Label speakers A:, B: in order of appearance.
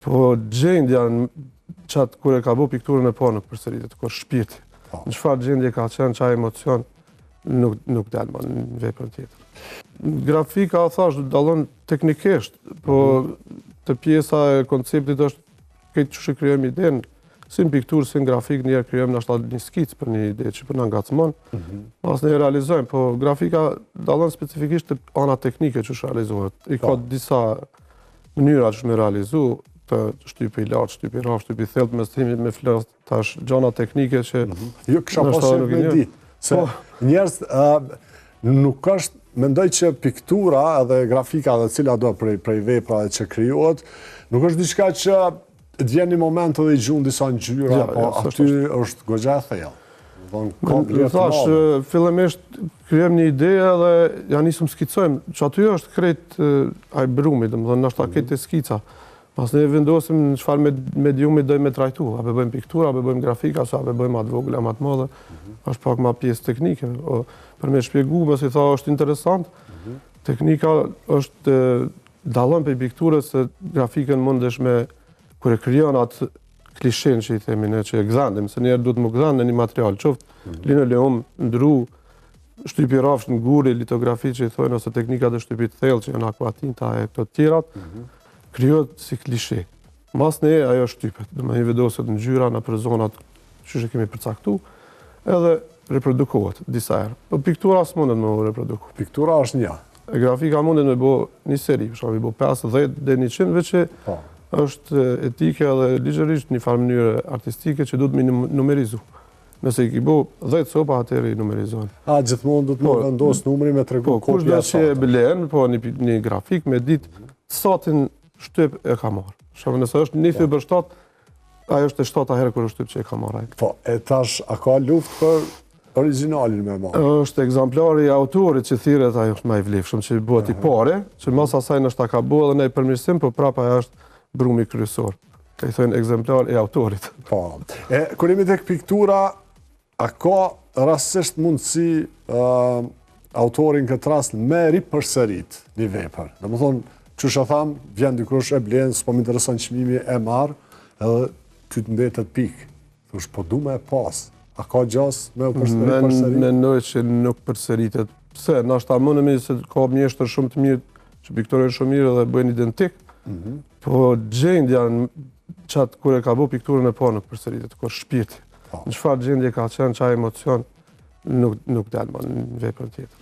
A: Po gjendja qatë kur e ka bo pikturën e parë nuk përsëritet, kur shpirti. Në çfarë gjendje ka qenë, çfarë emocion, nuk del më në veprën tjetër. Grafika, thash, dallon teknikisht, po të pjesa e konceptit është këtë që krijojmë idenë, si në pikturë, si në grafik, njerë krijojmë një skicë për një ide që për në ngacmon, pas ne realizojmë, po grafika dallon specifikisht të ana teknike që realizohet. I ka disa mënyra që me realizu, të shtypi lartë, shtypi rafë, shtypi thellë, me strimit, me flasë, tash gjana teknike që...
B: Jo, kësha pasur me di, se njerës nuk është, mendoj që piktura edhe grafika dhe cila do prej vepra dhe që krijohet, nuk është diçka që të vjen një moment edhe i gjunë disa ngjyra, po aty është goxha e thellë.
A: Thash, fillimisht krijojmë një ide dhe ja nisëm skicojmë, që aty është krejt ai brumi, domethënë ndoshta këtë skica. Pas ne vendosim në çfarë mediumi do me trajtu, apo bëjmë piktura, apo bëjmë grafika, apo bëjmë atë vogël, atë madhe. Është pak më pjesë teknike. Për me shpjegu, më si tha, është interesant. Teknika është dallon prej pikturës se grafikën mundesh me kur e krijon atë klishen që i themi ne që e gëzandim, se njerë duhet më gëzan në një material, qoftë linoleum, ndru, shtypi rafsh në guri, litografi që i thojnë, ose teknikat e shtypit thellë që janë akvatinta e këto tjerat, krijohet si klishe. Mas ne ajo shtypet, dhe me i vedoset në gjyra, në për zonat që kemi përcaktu, edhe reprodukohet disa herë. Po piktura së mundet me reprodukohet.
B: Piktura është një.
A: Grafika mundet me bo një seri, për me bo 5, 10 dhe 100, veç që është etike dhe ligjërisht një farë mënyrë artistike që duhet me numerizu. Nëse i ki bo 10 sopa, atëri i numerizojnë.
B: Gjithmonë duhet me vendosë numri me tregu kopja.
A: Kush dhe që e blen, një grafik me ditë satin shtyp e ka marrë. Shumë nëse është një thyrë për 7, ajo është e 7 herë kër shtyp që e ka marrë.
B: Po, e tash, a ka luft për originalin me marrë?
A: është ekzemplari i autorit që thirret, ajo është më i vlefshëm, që bëhet i pare, që mas asaj nështë ta ka bo edhe ne i përmirësim, po prapa ajo është brumi kryesor. Ka i thënë ekzemplar i autorit.
B: Po. Kur jemi tek piktura, a ka rastësisht mundësi autorin këtë rast me ripërsërit një vepër? Domethënë, çush e tham, vjen dikush e blen, s'po më intereson çmimi, e marr, edhe ty të ndetet pikë. Thosh, po du me e pas. A ka gjas me përsërit?
A: Mendoj që nuk përsëritet. Pse? Nashta mundemi se ka mjeshtër shumë të mirë, që pikturojnë shumë mirë dhe bëjnë identik, po gjendja qatë kur e ka bo pikturën e parë nuk përsëritet, kur shpirti. Në çfarë gjendje ka qenë, çfarë emocion, nuk del më në veprën tjetër.